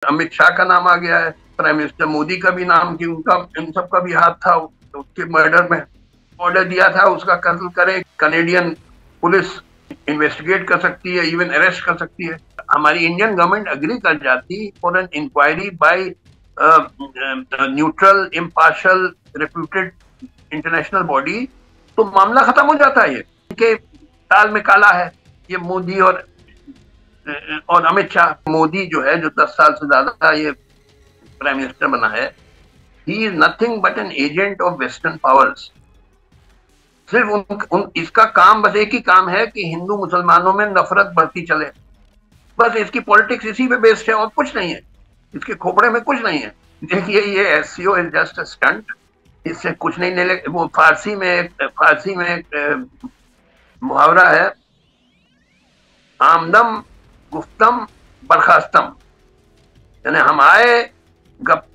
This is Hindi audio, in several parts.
अमित शाह का नाम आ गया है, प्राइम मिनिस्टर मोदी का भी नाम, कि उनका इन सब का भी हाथ था उसके मर्डर में। ऑर्डर दिया था उसका कत्ल करें। कनेडियन पुलिस इन्वेस्टिगेट कर सकती है, इवन अरेस्ट कर सकती है। हमारी इंडियन गवर्नमेंट अग्री कर जाती for an inquiry by neutral, impartial, reputed international body, तो मामला खत्म हो जाता है। ये इनके ताल में काला है, ये मोदी और अमित शाह। मोदी जो है, जो 10 साल से ज्यादा ये प्राइम मिनिस्टर बना है, he is nothing but an agent of western powers. सिर्फ इसका काम, बस एक ही काम है कि हिंदू मुसलमानों में नफरत बढ़ती चले। बस इसकी पॉलिटिक्स इसी पे बेस्ड है और कुछ नहीं है। इसके खोपड़े में कुछ नहीं है। देखिए, ये SCO is just a stunt. इससे कुछ नहीं निले। वो फारसी में एक मुहावरा है, आमदम गुफ्तम बर्खास्तम। यानी हम आए, गप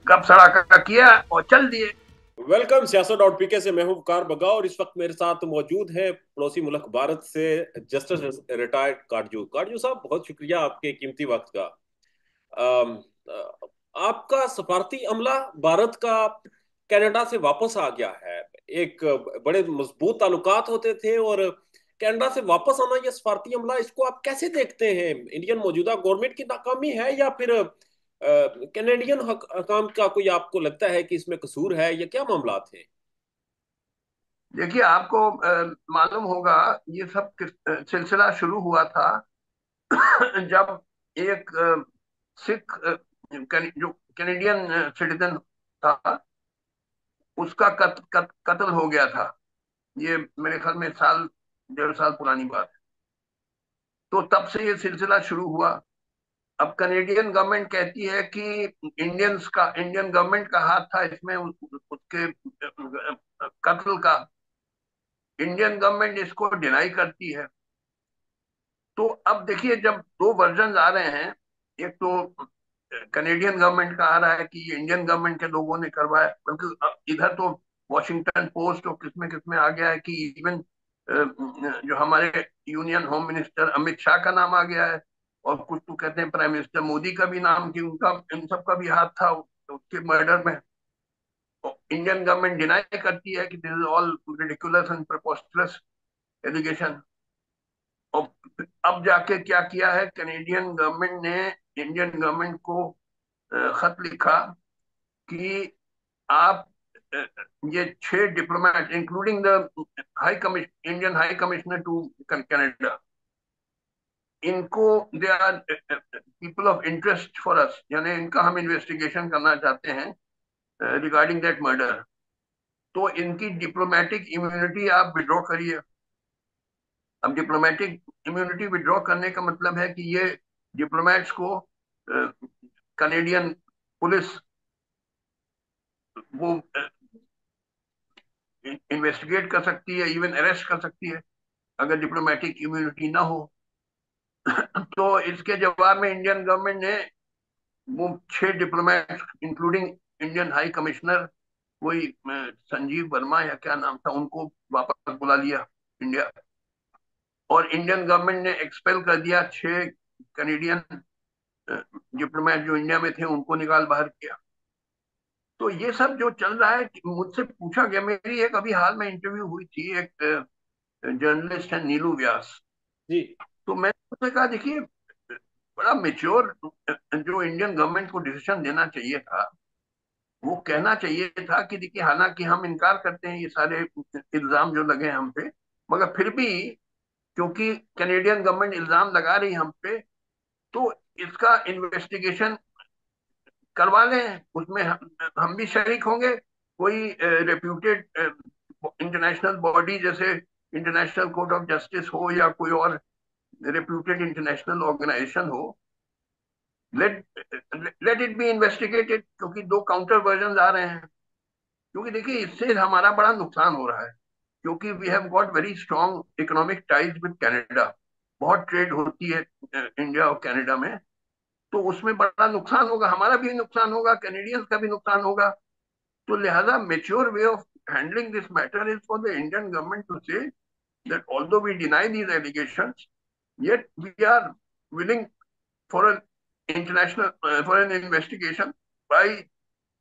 गप सड़ाका किया और चल दिए। वेलकम सियासत.पीके से मैं हूं वकार बगा और इस वक्त मेरे साथ मौजूद है पड़ोसी मुल्क भारत से जस्टिस रिटायर्ड काटजू काटजू साहब। बहुत शुक्रिया आपके कीमती वक्त का। अम, आपका सफारती अमला भारत का कनाडा से वापस आ गया है। एक बड़े मजबूत ताल्लुकात होते थे और कनाडा से वापस आना, ये सफारती अमला, इसको आप कैसे देखते हैं? इंडियन मौजूदा गवर्नमेंट की नाकामी है या फिर कैनेडियन हकाम का कोई आपको लगता है कि इसमें कसूर है, या क्या मामला थे? देखिए, आपको मालूम होगा, ये सब सिलसिला शुरू हुआ था जब एक सिख जो कैनेडियन सिटीजन था, उसका कत्ल हो गया था। ये मेरे ख्याल में साल, 1.5 साल पुरानी बात है। तो तब से ये सिलसिला शुरू हुआ। अब कनेडियन गवर्नमेंट कहती है कि इंडियन गवर्नमेंट का हाथ था इसमें, उसके कत्ल का। इंडियन गवर्नमेंट इसको डिनाई करती है। तो अब देखिए, जब दो वर्जन आ रहे हैं, एक तो कनेडियन गवर्नमेंट का आ रहा है कि ये इंडियन गवर्नमेंट के लोगों ने करवाया, बल्कि इधर तो वॉशिंगटन पोस्ट और किसमें किसमें आ गया है कि इवन जो हमारे union home minister Amit Shah का नाम आ गया है। और कुछ तो कहते हैं प्राइम मिनिस्टर मोदी का भी नाम, कि उनका इन सब का भी हाथ था उसके मर्डर में। इंडियन गवर्नमेंट डिनाई करती है कि this is all ridiculous and preposterous allegation. और अब जाके क्या किया है कनेडियन गवर्नमेंट ने, इंडियन गवर्नमेंट को खत लिखा कि आप ये 6 diplomat, including the high commission Indian high commissioner to Canada, इनको, they are people of interest for us, यानी इनका हम इन्वेस्टिगेशन करना चाहते हैं रिगार्डिंग दैट मर्डर। तो इनकी डिप्लोमेटिक इम्यूनिटी आप विड्रॉ करिए। अब डिप्लोमेटिक इम्यूनिटी विड्रॉ करने का मतलब है कि ये डिप्लोमेट्स को कनेडियन पुलिस वो इन्वेस्टिगेट कर सकती है, इवन अरेस्ट कर सकती है, अगर डिप्लोमेटिक इम्यूनिटी ना हो। तो इसके जवाब में इंडियन गवर्नमेंट ने वो 6 diplomat, including Indian high commissioner, वही संजीव वर्मा या क्या नाम था, उनको वापस बुला लिया इंडिया। और इंडियन गवर्नमेंट ने एक्सपेल कर दिया 6 कनेडियन डिप्लोमेट जो इंडिया में थे, उनको निकाल बाहर किया। तो ये सब जो चल रहा है, मुझसे पूछा गया, मेरी एक अभी हाल में इंटरव्यू हुई थी, एक जर्नलिस्ट है नीलू व्यास। जी। तो मैंने उससे कहा, देखिए, बड़ा मेच्योर जो इंडियन गवर्नमेंट को डिसीजन देना चाहिए था, वो कहना चाहिए था कि देखिए, हालांकि हम इनकार करते हैं ये सारे इल्जाम जो लगे हैं हम पे, मगर फिर भी क्योंकि कैनेडियन गवर्नमेंट इल्जाम लगा रही है हम पे, तो इसका इन्वेस्टिगेशन करवा लें, उसमें हम भी शरीक होंगे। कोई रेप्यूटेड इंटरनेशनल बॉडी, जैसे इंटरनेशनल कोर्ट ऑफ जस्टिस हो या कोई और रेप्यूटेड इंटरनेशनल ऑर्गेनाइजेशन हो, let let it be investigated. क्योंकि दो काउंटर वर्जन आ रहे हैं। क्योंकि देखिए, इससे हमारा बड़ा नुकसान हो रहा है, क्योंकि we have got very strong economic ties with Canada. बहुत ट्रेड होती है इंडिया और कनाडा में। तो उसमें बड़ा नुकसान होगा, हमारा भी नुकसान होगा, कैनेडियंस का भी नुकसान होगा। तो लिहाजा mature way of handling this matter is for the Indian government to say that although we deny these allegations, yet we are willing for an international for an investigation by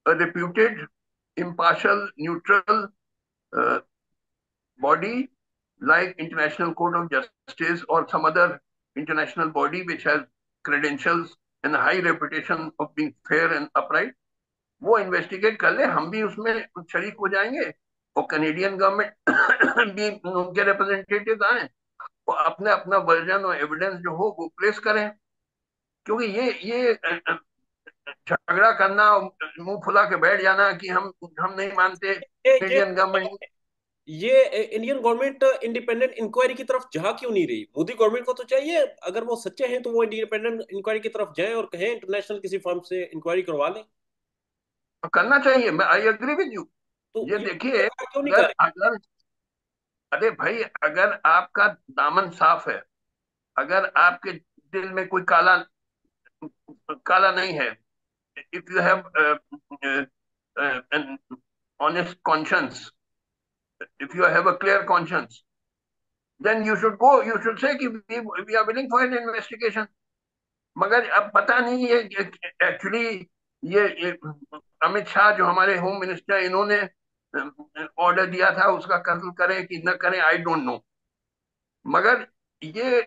a reputed, impartial, neutral uh, body like International Court of Justice or some other international body which has credentials and high reputation of being fair and upright, वो इन्वेस्टिगेट कर ले, हम भी उसमें शरीक हो जाएंगे। और कनेडियन गवर्नमेंट भी, उनके रिप्रेजेंटेटिव आए, वो अपने अपना वर्जन और एविडेंस जो हो वो प्लेस करें। क्योंकि ये झगड़ा करना, मुंह फुला के बैठ जाना कि हम नहीं मानते ये ये इंडियन गवर्नमेंट। ये इंडियन गवर्नमेंट इंडिपेंडेंट इंक्वायरी की तरफ जा क्यों नहीं रही? मोदी गवर्नमेंट को तो चाहिए, अगर वो सच्चे हैं तो वो इंडिपेंडेंट इंक्वायरी की तरफ जाएं और कहें इंटरनेशनल किसी फर्म से इंक्वायरी करवा लें। करना चाहिए, मैं आई एग्री विद यू। तो ये ये देखिए, सरकार क्यों नहीं कर अगर रही? अगर अरे भाई, अगर आपका दामन साफ है, अगर आपके दिल में कोई काला काला नहीं है, if you have an honest conscience, if you have a clear conscience, then you should go, you should say कि we are willing for an investigation. मगर अब पता नहीं है एक्चुअली ये अमित शाह जो हमारे होम मिनिस्टर, इन्होंने ऑर्डर दिया था उसका कत्ल करें कि न करें, आई डोंट नो। मगर ये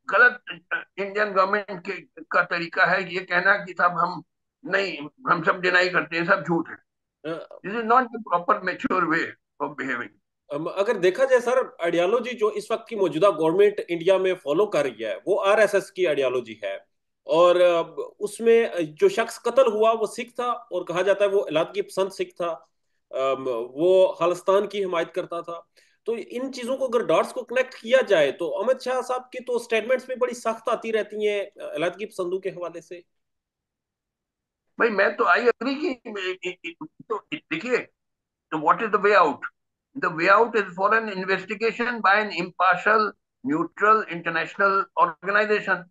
गलत इंडियन गवर्नमेंट के का तरीका है ये कहना कि साहब हम नहीं, हम सब डिनाई करते हैं, सब झूठ है। This is not the proper mature way of behaving. अगर देखा जाए सर, आइडियोलॉजी जो इस वक्त की मौजूदा गवर्नमेंट इंडिया में फॉलो कर रही है वो आरएसएस की आइडियोलॉजी है। और उसमें जो शख्स कत्ल हुआ वो सिख था, और कहा जाता है वो इलादगी पसंद सिख था। वो खालिस्तान की हिमायत करता था। तो इन चीजों को अगर डॉट्स को कनेक्ट किया जाए तो अमित शाह साहब की तो स्टेटमेंट्स में बड़ी सख्त आती रहती हैं इलादगी पसंदों के हवाले से। भाई मैं तो आई अग्री कि तो देखिए, तो what is the way out? The way out is for an investigation by an impartial, neutral international organisation.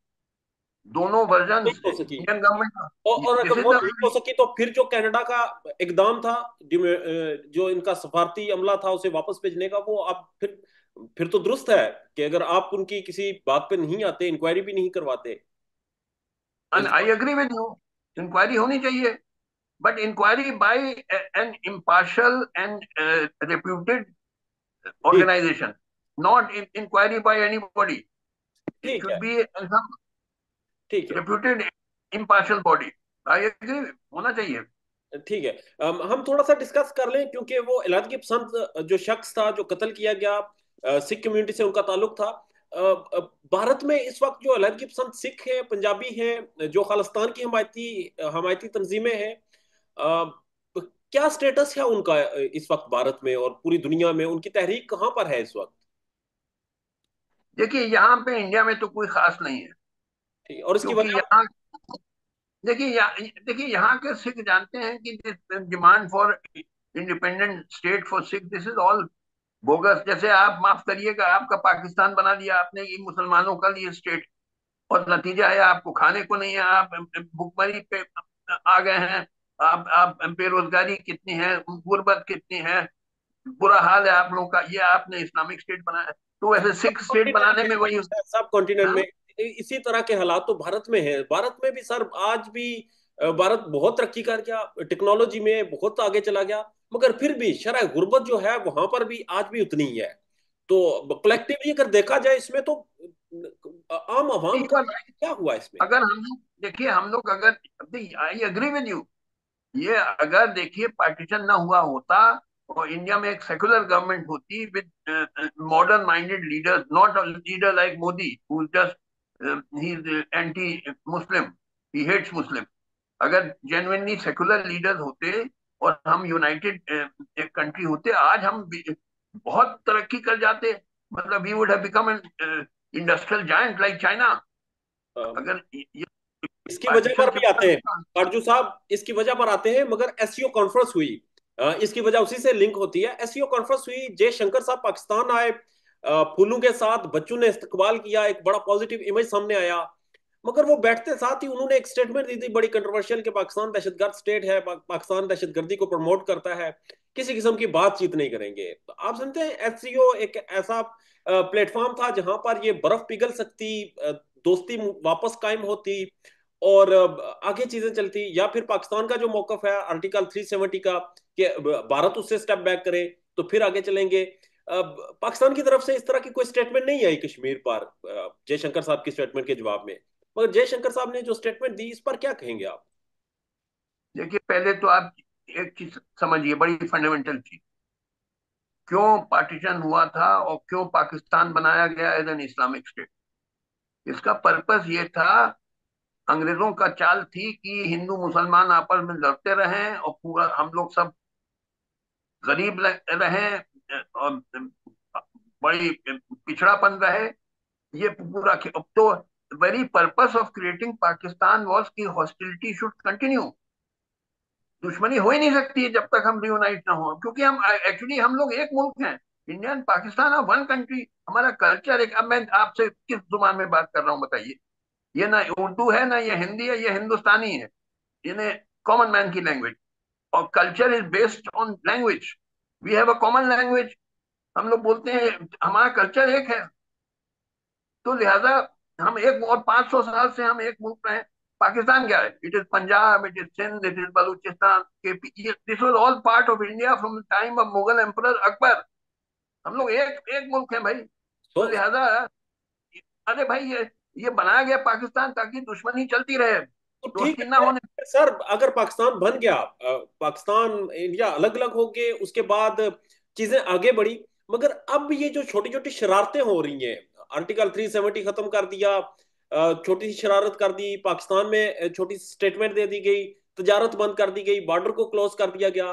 दोनों वर्जन नहीं हो सकी। इंडियन गवर्नमेंट, और अगर दिस इज वो द, नहीं हो सकी तो फिर जो कनाडा का इकदाम था, जो इनका सफारती अमला था उसे वापस भेजने का, वो अब फिर तो दुरुस्त है कि अगर आप उनकी किसी बात पे नहीं आते, इंक्वायरी भी नहीं करवाते। And I agree with you, inquiry होनी चाहिए, but inquiry by an impartial and reputed ठीक। organization, not inquiry by anybody. It ठीक should है। be some ठीक है। reputed impartial body. I agree, होना चाहिए। ठीक है। हम थोड़ा सा डिस्कस कर लें, क्योंकि वो इलादगी पसंद जो शख्स था जो कत्ल किया गया, सिख कम्युनिटी से उनका ताल्लुक था। भारत में इस वक्त जो इलादगी पसंद सिख हैं, पंजाबी हैं, जो खालिस्तान की हमायती हमायती तंजीमें हैं, क्या स्टेटस है उनका इस वक्त भारत में और पूरी दुनिया में? उनकी तहरीक कहाँ पर है इस वक्त? देखिए, यहाँ पे इंडिया में तो कोई खास नहीं है, ठीक है। और इसकी क्योंकि वजह? यहाँ, देखिए यहाँ के सिख जानते हैं कि demand for independent state for Sikh, this is all bogus. जैसे आप माफ करिएगा, आपका पाकिस्तान बना दिया आपने ये मुसलमानों का लिए स्टेट, और नतीजा है आपको खाने को नहीं है, आप भुखमरी पे आ गए हैं। आप बेरोजगारी कितनी है, गुर्बत कितनी है, बुरा हाल है आप लोगों का, ये आपने इस्लामिक स्टेट बनाया। तो वैसे सिख स्टेट कॉन्टिनेंट बनाने में, में वही। सब कॉन्टिनेंट में हाँ? इसी तरह के हालात तो भारत में है। भारत में भी सर आज भी भारत बहुत तरक्की कर गया, टेक्नोलॉजी में बहुत आगे चला गया, मगर फिर भी शरह गुर्बत जो है वहां पर भी आज भी उतनी ही है। तो कलेक्टिवली अगर देखा जाए इसमें तो आम आवाम का क्या हुआ इसमें? अगर हम लोग देखिए, हम लोग अगर, आई एग्री विद यू, ये अगर देखिए पार्टीशन ना हुआ होता और इंडिया में एक सेकुलर गवर्नमेंट होती with modern minded leaders, not a leader like Modi who just he is anti Muslim, he hates Muslim. अगर जेन्युइनली सेकुलर लीडर्स होते और हम यूनाइटेड एक कंट्री होते, आज हम बहुत तरक्की कर जाते। मतलब we would have become an industrial giant like China. अगर ये इसकी वजह पार्टीशन पर से भी आते हैं काटजू साहब, इसकी वजह पर आते हैं, मगर एससीओ कॉन्फ्रेंस हुई, इसकी वजह उसी से लिंक होती है। एससीओ कॉन्फ्रेंस हुई, जयशंकर साहब पाकिस्तान आए, फूलों के साथ बच्चों ने इस्तकबाल किया, एक बड़ा पॉजिटिव इमेज सामने आया। मगर वो बैठते साथ ही उन्होंने एक स्टेटमेंट दी थी बड़ी कंट्रोवर्शियल कि पाकिस्तान दहशतगर्द स्टेट है, पाकिस्तान दहशतगर्दी को प्रमोट करता है, किसी किस्म की बातचीत नहीं करेंगे। तो आप सुनते हैं एससीओ एक ऐसा प्लेटफॉर्म था जहां पर ये बर्फ पिघल सकती, दोस्ती वापस कायम होती, और आगे चीजें चलती, या फिर पाकिस्तान का जो मौकफ है आर्टिकल 370 का कि भारत उससे स्टेप बैक करे, तो फिर आगे चलेंगे। पाकिस्तान की तरफ से इस तरह की कोई स्टेटमेंट नहीं आई कश्मीर पर जयशंकर साहब की स्टेटमेंट के जवाब में। मगर जयशंकर साहब ने जो स्टेटमेंट दी, इस पर क्या कहेंगे आप? देखिए, पहले तो आप एक चीज समझिए, बड़ी फंडामेंटल चीज, क्यों पार्टीशन हुआ था और क्यों पाकिस्तान बनाया गया एज एन इस्लामिक स्टेट। इसका पर्पस ये था, अंग्रेजों का चाल थी कि हिंदू मुसलमान आपस में लड़ते रहें और पूरा हम लोग सब गरीब रहें और बड़ी पिछड़ापन रहे। ये पूरा अब तो very purpose of creating Pakistan was कि हॉस्टिलिटी शुड कंटिन्यू। दुश्मनी हो ही नहीं सकती है जब तक हम रियूनाइट ना हो, क्योंकि हम एक्चुअली हम लोग एक मुल्क हैं। India and Pakistan are one country. हमारा कल्चर एक। अब मैं आपसे किस जुबान में बात कर रहा हूँ बताइए? ये ना उर्दू है, ना ये हिंदी है, ये हिंदुस्तानी है। ये कॉमन मैन की लैंग्वेज। और culture is based on language. We have a common language. हम लोग बोलते हैं, हमारा कल्चर एक है। तो लिहाजा हम एक, और 500 साल से हम एक मुल्क में हैं। पाकिस्तान क्या है? It is Punjab, it is Sindh, it is Balochistan, KP. This was all part of India from the time of Mughal emperor Akbar. हम लोग एक एक मुल्क है भाई। तो तो लिहाजा, अरे भाई, ये बनाया गया पाकिस्तान ताकि दुश्मनी चलती रहे, ठीक दोस्ती ना है होने। सर, अगर पाकिस्तान बन गया, पाकिस्तान इंडिया अलग अलग हो गए, उसके बाद चीजें आगे बढ़ी, मगर अब ये जो छोटी छोटी शरारतें हो रही हैं, आर्टिकल 370 खत्म कर दिया, छोटी सी शरारत कर दी पाकिस्तान में, छोटी सी स्टेटमेंट दे दी गई, तजारत बंद कर दी गई, बॉर्डर को क्लोज कर दिया गया,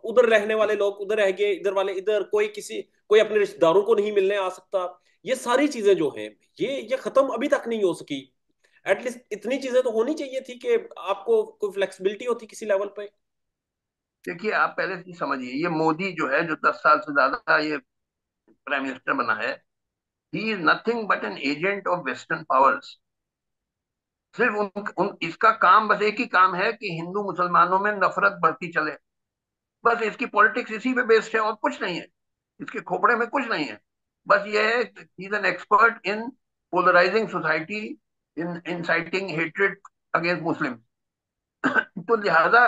उधर रहने वाले लोग उधर रह गए, इधर वाले इधर, कोई अपने रिश्तेदारों को नहीं मिलने आ सकता। ये सारी चीजें जो हैं, ये खत्म अभी तक नहीं हो सकी। एटलीस्ट इतनी चीजें तो होनी चाहिए थी कि आपको कोई फ्लेक्सिबिलिटी होती किसी लेवल पे। देखिए, आप पहले से समझिए, ये मोदी जो है, जो 10 साल से ज्यादा ये प्राइम मिनिस्टर बना है, he is nothing but an agent of western powers. सिर्फ इसका काम, बस एक ही काम है कि हिंदू मुसलमानों में नफरत बढ़ती चले। बस इसकी पॉलिटिक्स इसी पे बेस्ड है, और कुछ नहीं है। इसके खोपड़े में कुछ नहीं है। बस ये है, he is an expert in polarising society, in inciting hatred against Muslim. तो लिहाजा,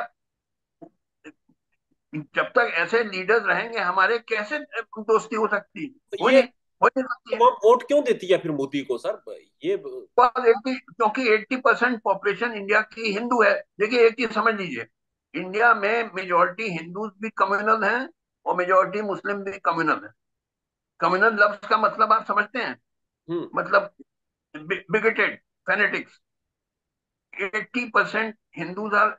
जब तक ऐसे लीडर्स रहेंगे हमारे, कैसे दोस्ती हो सकती? तो हो ये नहीं, हो नहीं सकती है। तमाम वोट क्यों देती है फिर मोदी को सर? ये और 80, क्योंकि 80% पॉपुलेशन इंडिया की हिंदू है। देखिए, एक चीज समझ लीजिए, इंडिया में मेजोरिटी हिंदू भी कम्युनल हैं और मेजोरिटी मुस्लिम भी कम्युनल है। कम्युनल लफ्ज का मतलब आप समझते हैं? हम्म। मतलब bigoted, fanatics. 80% Hindus are,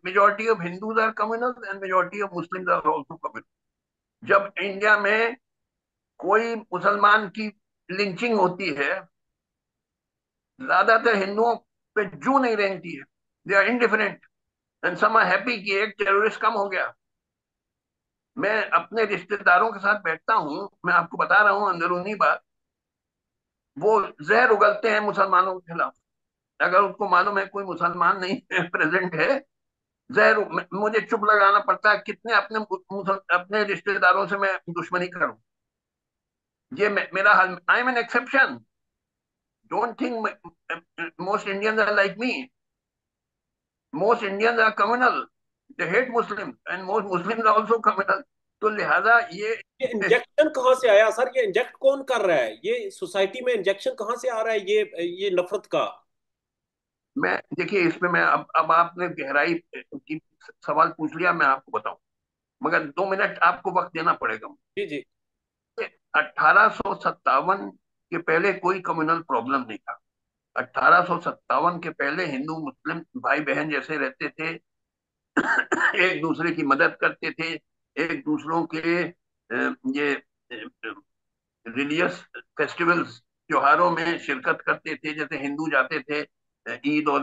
majority of Hindus are communal and majority of Muslims are also communal. जब इंडिया में कोई मुसलमान की लिंचिंग होती है, ज्यादातर हिंदुओं पे जू नहीं रेंगती है। They are indifferent and some are happy कि एक टेररिस्ट कम हो गया। मैं अपने रिश्तेदारों के साथ बैठता हूँ, मैं आपको बता रहा हूँ अंदरूनी बात, वो जहर उगलते हैं मुसलमानों के खिलाफ। अगर उनको मालूम है कोई मुसलमान नहीं प्रेजेंट है, जहर मुझे चुप लगाना पड़ता है। कितने अपने रिश्तेदारों से मैं दुश्मनी करूं? ये मेरा हाल। I am an exception. Don't think most Indians are like me. Most Indians are communal. They hate Muslim and most Muslims are also communal. तो लिहाजा ये ये इंजेक्शन कहाँ से आया सर? ये इंजेक्ट कौन कर रहा है? ये सोसाइटी में इंजेक्शन कहाँ से आ रहा है, ये नफरत का? मैं, देखिए, इसमें मैं अब आपने गहराई की सवाल पूछ लिया, मैं आपको बताऊं, मगर 2 मिनट आपको वक्त देना पड़ेगा। जी जी। 1857 के पहले कोई कम्युनल प्रॉब्लम नहीं था। 1857 के पहले हिंदू मुस्लिम भाई बहन जैसे रहते थे, एक दूसरे की मदद करते थे, एक दूसरों के ये रिलीजियस फेस्टिवल्स, त्योहारों में शिरकत करते थे। जैसे हिंदू जाते थे ईद और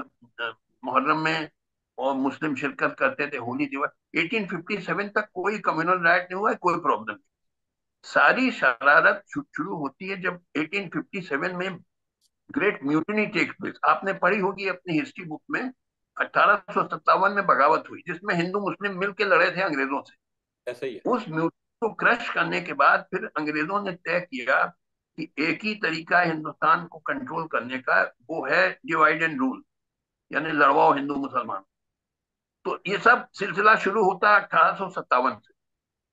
मुहर्रम में, और मुस्लिम शिरकत करते थे होली दिवस। 1857 तक कोई कम्युनल राइट नहीं हुआ है, कोई प्रॉब्लम नहीं। सारी शरारत शुरू होती है जब 1857 में ग्रेट म्यूटिनी टेक प्लेस। आपने पढ़ी होगी अपनी हिस्ट्री बुक में। 1857 में बगावत हुई जिसमें हिंदू मुस्लिम मिलकर लड़े थे अंग्रेजों से। ऐसा ही है। उस म्यूटेशन को क्रश करने के बाद फिर अंग्रेजों ने तय किया कि एक ही तरीका है हिंदुस्तान को कंट्रोल करने का, वो है डिवाइड एंड रूल। यानी लड़वाओ हिंदू मुसलमान। तो ये सब सिलसिला शुरू होता है 1857 से।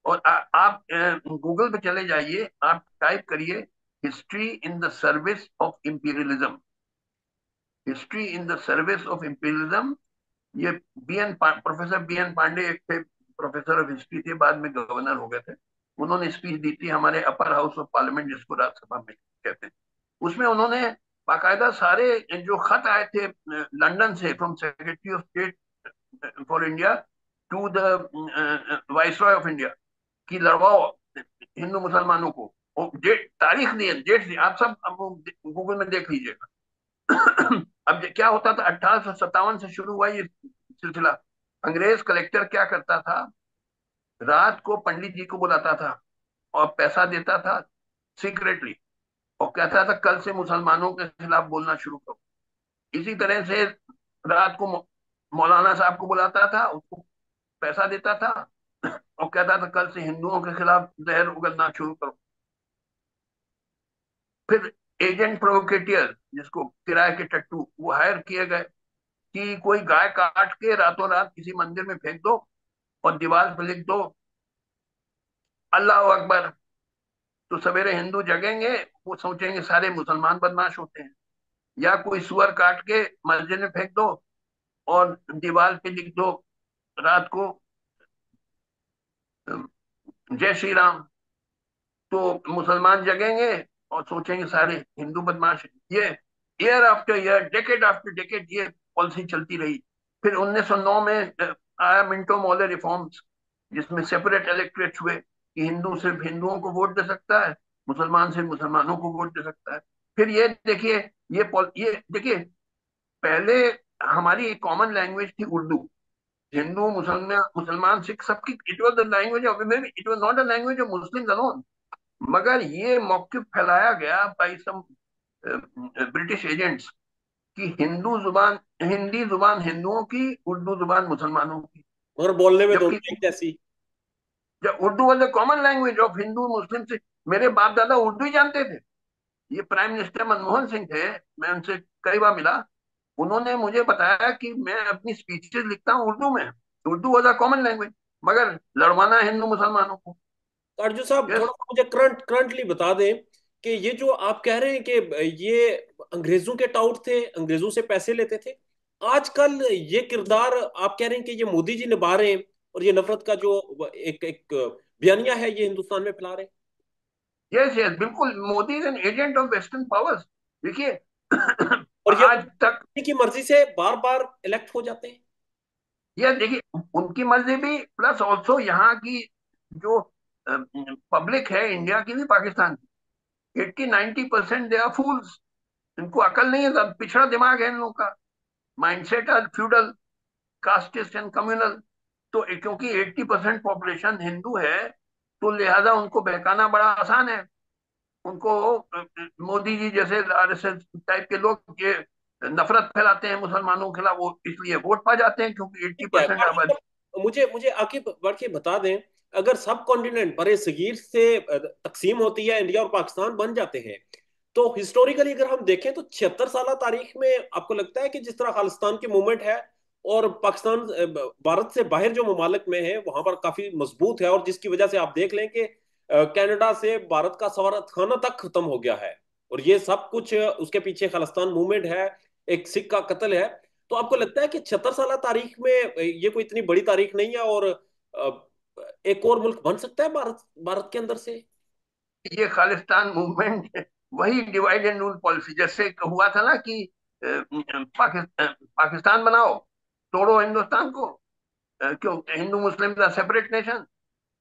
और आप गूगल पे चले जाइए, आप टाइप करिए history in the service of imperialism, history in the service of imperialism. ये प्रोफेसर बी एन पांडे एक थे, प्रोफेसर ऑफ हिस्ट्री थे, बाद में गवर्नर हो गए थे। उन्होंने स्पीच दी थी हमारे अपर हाउस ऑफ पार्लियामेंट, जिसको राज्यसभा में कहते हैं। उसमें उन्होंने बाकायदा सारे जो खत आए थे लंदन से, from secretary of state for India to the viceroy of India, कि लड़वाओ हिंदू मुसलमानों को। और डेट तारीख दी, डेट दी, आप सब गूगल में देख लीजिएगा। अब क्या होता था, 1857 से शुरू हुआ ये सिलसिला। अंग्रेज कलेक्टर क्या करता था, रात को पंडित जी को बुलाता था और पैसा देता था सीक्रेटली, और कहता था कल से मुसलमानों के खिलाफ बोलना शुरू करो। इसी तरह से रात को मौलाना साहब को बुलाता था, उसको पैसा देता था और कहता था कल से हिंदुओं के खिलाफ जहर उगलना शुरू करो। फिर एजेंट प्रोवोकेटियर, जिसको किराए के टट्टू, वो हायर किए गए कि कोई गाय काट के रातों रात किसी मंदिर में फेंक दो और दीवार पर लिख दो अल्लाह अकबर, तो सवेरे हिंदू जगेंगे, वो सोचेंगे सारे मुसलमान बदमाश होते हैं। या कोई सुअर काट के मस्जिद में फेंक दो और दीवार पे लिख दो रात को जय श्री राम, तो मुसलमान जगेंगे और सोचेंगे सारे हिंदू बदमाश हैं। ये year after year, decade after decade ये पॉलिसी चलती रही। फिर 1909 में आया मिंटो मॉले रिफॉर्म्स, जिसमें सेपरेट इलेक्टोरेट हुए कि हिंदू सिर्फ हिंदुओं को वोट दे सकता है, मुसलमान सिर्फ मुसलमानों को वोट दे सकता है। फिर ये देखिए, ये देखिए, पहले हमारी एक कॉमन लैंग्वेज थी उर्दू, हिंदू मुसलमान मुसलमान सिख सबकी, it was the language of, it was not a language of Muslims alone. मगर ये मौक़िफ़ फैलाया गया बाई सम ब्रिटिश एजेंट्स कि हिंदी जुबान हिंदुओं की, उर्दू जुबान मुसलमानों की। मगर बोलने में जबकि दोनों एक जैसी। जब Urdu was the common language of Hindu Muslim से, मेरे बाप दादा उर्दू ही जानते थे। ये प्राइम मिनिस्टर मनमोहन सिंह थे, मैं उनसे कई बार मिला, उन्होंने मुझे बताया कि मैं अपनी स्पीचेस लिखता हूँ उर्दू में, Urdu was the common language, मगर लड़वाना है हिंदू मुसलमानों को। अर्जुन साहब, यस। थोड़ा सा मुझे करंटली बता दें कि ये जो आप कह रहे हैं कि ये अंग्रेजों के टाउट थे, अंग्रेजों से पैसे लेते थे, आजकल ये किरदार आप कह रहे हैं कि ये मोदी जी निभा रहे हैं, और ये नफरत का जो एक एक बयानिया है ये हिंदुस्तान में फैला रहे हैं। यस यस, बिल्कुल, Modi is an agent of western powers. देखिए और ये आज तक, उन्हीं की मर्जी से बार बार इलेक्ट हो जाते हैं। ये देखिए, उनकी मर्जी भी, प्लस ऑल्सो यहाँ की जो पब्लिक है, इंडिया की भी पाकिस्तान की, 80-90% दे आर फूल्स। इनको अकल नहीं है, पिछड़ा दिमाग है इन लोगों का, माइंडसेट है फ्यूडल, कास्टिस्ट एंड कम्युनल। तो क्योंकि 80% पॉपुलेशन हिंदू है, तो लिहाजा उनको बहकाना बड़ा आसान है। उनको मोदी जी जैसे आरएसएस टाइप के लोग ये नफरत फैलाते हैं मुसलमानों के खिलाफ, वो इसलिए वोट पा जाते हैं, क्योंकि एट्टी ठीक है, परसेंट काजी आबादी। साहब, मुझे मुझे आगे बढ़ के बता दें, अगर सब कॉन्टिनेंट बड़े सगीर से तकसीम होती है, इंडिया और पाकिस्तान बन जाते हैं, तो हिस्टोरिकली अगर हम देखें तो 76 साल तारीख में आपको लगता है कि जिस तरह खालिस्तान की मूवमेंट है और पाकिस्तान भारत से बाहर जो ममालिक में है वहां पर काफी मजबूत है, और जिसकी वजह से आप देख लें कि कनाडा से भारत का सफारत खाना तक खत्म हो गया है, और ये सब कुछ उसके पीछे खालिस्तान मूवमेंट है, एक सिख का कत्ल है। तो आपको लगता है कि 76 साल तारीख में ये कोई इतनी बड़ी तारीख नहीं है, और एक और मुल्क बन सकता है भारत भारत के अंदर से? ये खालिस्तान मूवमेंट वही डिवाइड एंड रूल पॉलिसी, जैसे हुआ था ना कि पाकिस्तान बनाओ, तोड़ो हिंदुस्तान को, क्यों हिंदू मुस्लिम का सेपरेट नेशन।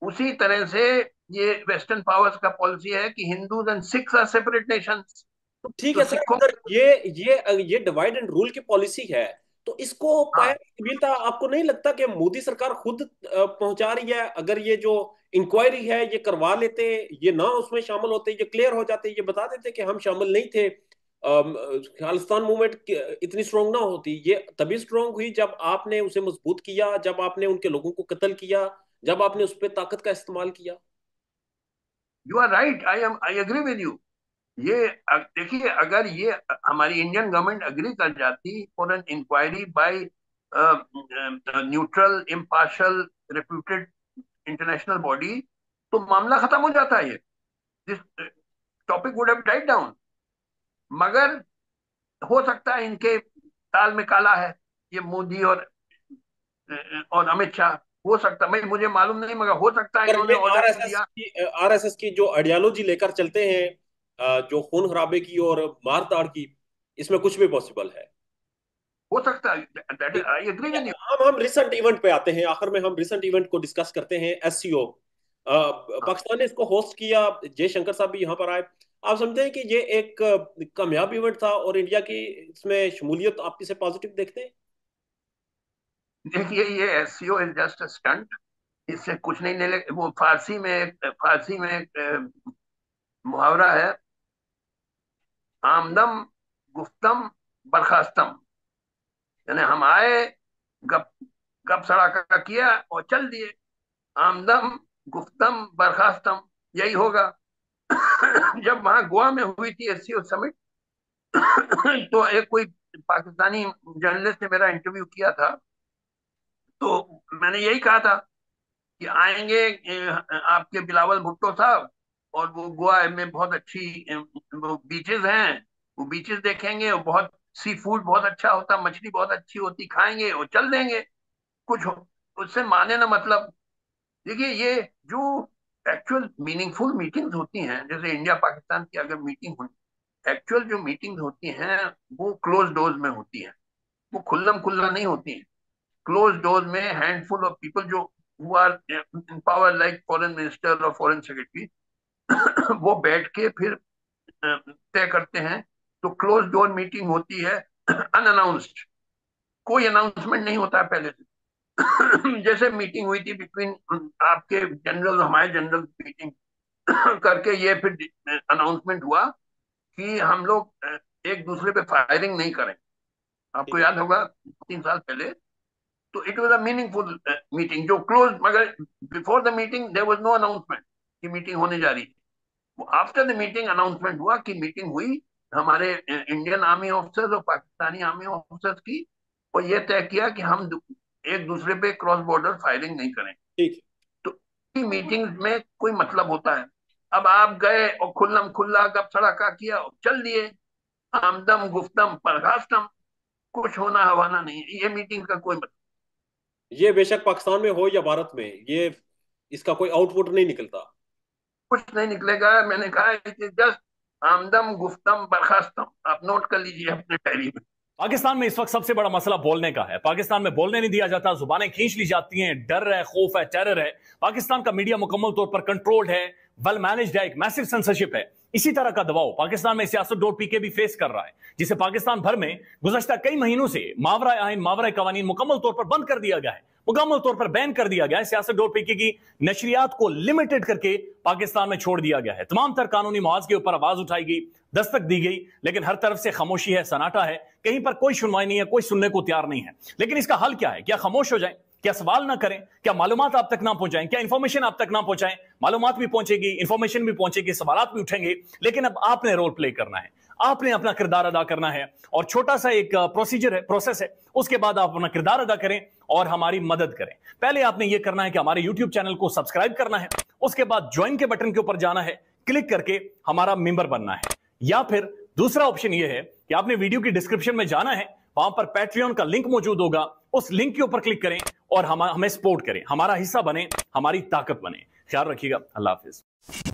उसी तरह से ये वेस्टर्न पावर्स का पॉलिसी है कि Hindus and Sikhs are separate nations. तो ठीक तो है सर, सिखों, अगर ये डिवाइड एंड रूल की पॉलिसी है, तो इसको पाया हाँ, कबीलता आपको नहीं लगता कि मोदी सरकार खुद पहुंचा रही है? अगर ये जो इंक्वायरी है ये करवा लेते, ये ना उसमें शामिल होते, ये क्लियर हो जाते, ये बता देते कि हम शामिल नहीं थे, खालिस्तान मूवमेंट इतनी स्ट्रोंग ना होती। ये तभी स्ट्रोंग हुई जब आपने उसे मजबूत किया, जब आपने उनके लोगों को कत्ल किया, जब आपने उस पर ताकत का इस्तेमाल किया। You are right, I agree with you. ये देखिए, अगर ये हमारी इंडियन गवर्नमेंट अग्री कर जाती for an inquiry by neutral impartial reputed international body, तो मामला खत्म हो जाता है। ये this topic would have died down. मगर हो सकता है इनके ताल में काला है, ये मोदी और अमित शाह। हो सकता, मैं मुझे मालूम नहीं, मगर हो सकता है पर इन्होंने ये ऑर्डर दे दिया। आरएसएस की जो आइडियोलॉजी लेकर चलते हैं, जो खून खराबे की और मार धाड़ की, इसमें कुछ भी पॉसिबल है। हो सकता है, that is I agree with you. हम रिसेंट इवेंट पे आते हैं, आखिर में हम रिसेंट इवेंट को डिस्कस करते हैं। एससीओ पाकिस्तान ने इसको होस्ट किया, जयशंकर साहब भी यहाँ पर आए। आप समझते हैं कि ये एक कामयाब इवेंट था और इंडिया की इसमें शमूलियत आप किसे पॉजिटिव देखते हैं? देखिए, ये SCO is just a stunt. इससे कुछ नहीं निकले। वो फारसी में एक मुहावरा है, आमदम गुफ्तम बर्खास्तम। यानी हम आए, गप गप सड़ाका किया और चल दिए। आमदम गुफ्तम बर्खास्तम, यही होगा। जब वहां गोवा में हुई थी एससीओ समिट, तो एक कोई पाकिस्तानी जर्नलिस्ट ने मेरा इंटरव्यू किया था। तो मैंने यही कहा था कि आएंगे आपके बिलावल भुट्टो साहब, और वो गोवा में बहुत अच्छी वो बीचेस हैं, वो बीचेस देखेंगे, और बहुत सी फूड बहुत अच्छा होता, मछली बहुत अच्छी होती, खाएंगे और चल देंगे। कुछ उससे माने ना मतलब। देखिए, ये जो एक्चुअल मीनिंगफुल मीटिंग्स होती हैं, जैसे इंडिया पाकिस्तान की अगर मीटिंग हो, एक्चुअल जो मीटिंग्स होती हैं वो क्लोज डोर्स में होती हैं। वो खुल्लम खुल्ला नहीं होती हैं। क्लोज डोर में हैंडफुल ऑफ पीपल जो who are in power, like foreign minister और फॉरेन सेक्रेटरी, वो बैठ के फिर तय करते हैं। तो क्लोज डोर मीटिंग होती है, अनअनाउंस्ड। कोई अनाउंसमेंट नहीं होता है पहले से। जैसे मीटिंग हुई थी बिटवीन आपके जनरल, हमारे जनरल मीटिंग करके, ये फिर अनाउंसमेंट हुआ कि हम लोग एक दूसरे पे फायरिंग नहीं करें। आपको याद होगा 3 साल पहले। तो it was a meaningful meeting जो क्लोज, मगर before the meeting there was no announcement कि मीटिंग होने जा रही है। आफ्टर द मीटिंग अनाउंसमेंट हुआ कि मीटिंग हुई हमारे इंडियन आर्मी ऑफिसर्स और पाकिस्तानी आर्मी ऑफिसर्स की, और ये तय किया कि हम एक दूसरे पे क्रॉस बॉर्डर फायरिंग नहीं करें। ठीक है। तो मीटिंग में कोई मतलब होता है। अब आप गए और खुल्लम खुल्ला गप सड़ाका किया और चल दिए, आमदम गुफ्तम परगास्तम, कुछ होना हवाना नहीं है। ये मीटिंग का कोई मतलब। ये बेशक पाकिस्तान में हो या भारत में, ये इसका कोई आउटपुट नहीं निकलता। कुछ नहीं निकलेगा। मैंने कहा कि जस्ट आमदम गुफ्तम बर्खास्तम, आप नोट कर लीजिए अपने डायरी में। पाकिस्तान में इस वक्त सबसे बड़ा मसला बोलने का है। पाकिस्तान में बोलने नहीं दिया जाता, जुबानें खींच ली जाती हैं, डर है, खौफ है, टेरर है। पाकिस्तान का मीडिया मुकम्मल तौर पर कंट्रोल्ड है, वेल मैनेज्ड है, एक मैसिव सेंसरशिप है। इसी तरह का दबाव पाकिस्तान में siyaset.pk भी फेस कर रहा है, जिसे पाकिस्तान भर में गुज़श्ता कई महीनों से मावरा आइन, मावरा कवानीन मुकम्मल तौर पर बंद कर दिया गया है, मुकम्मल तौर पर बैन कर दिया गया है। siyaset.pk की नशरियात को लिमिटेड करके पाकिस्तान में छोड़ दिया गया है। तमाम तर कानूनी मवाज के ऊपर आवाज उठाई गई, दस्तक दी गई, लेकिन हर तरफ से खामोशी है, सन्नाटा है। कहीं पर कोई सुनवाई नहीं है, कोई सुनने को तैयार नहीं है। लेकिन इसका हल क्या है? क्या खामोश हो जाएं? क्या सवाल ना करें? क्या मालूमात आप तक ना पहुंचाएं? क्या इंफॉर्मेशन आप तक ना पहुंचाएं? मालूमात भी पहुंचेगी, इंफॉर्मेशन भी पहुंचेगी, सवालात भी उठेंगे, लेकिन अब आपने रोल प्ले करना है, आपने अपना किरदार अदा करना है। और छोटा सा एक प्रोसीजर है, प्रोसेस है, उसके बाद आप अपना किरदार अदा करें और हमारी मदद करें। पहले आपने यह करना है कि हमारे यूट्यूब चैनल को सब्सक्राइब करना है, उसके बाद ज्वाइन के बटन के ऊपर जाना है, क्लिक करके हमारा मेंबर बनना है। या फिर दूसरा ऑप्शन यह है कि आपने वीडियो की डिस्क्रिप्शन में जाना है, वहां पर पैट्रियन का लिंक मौजूद होगा, उस लिंक के ऊपर क्लिक करें और हमें सपोर्ट करें, हमारा हिस्सा बने, हमारी ताकत बने। ख्याल रखिएगा। अल्लाह हाफिज।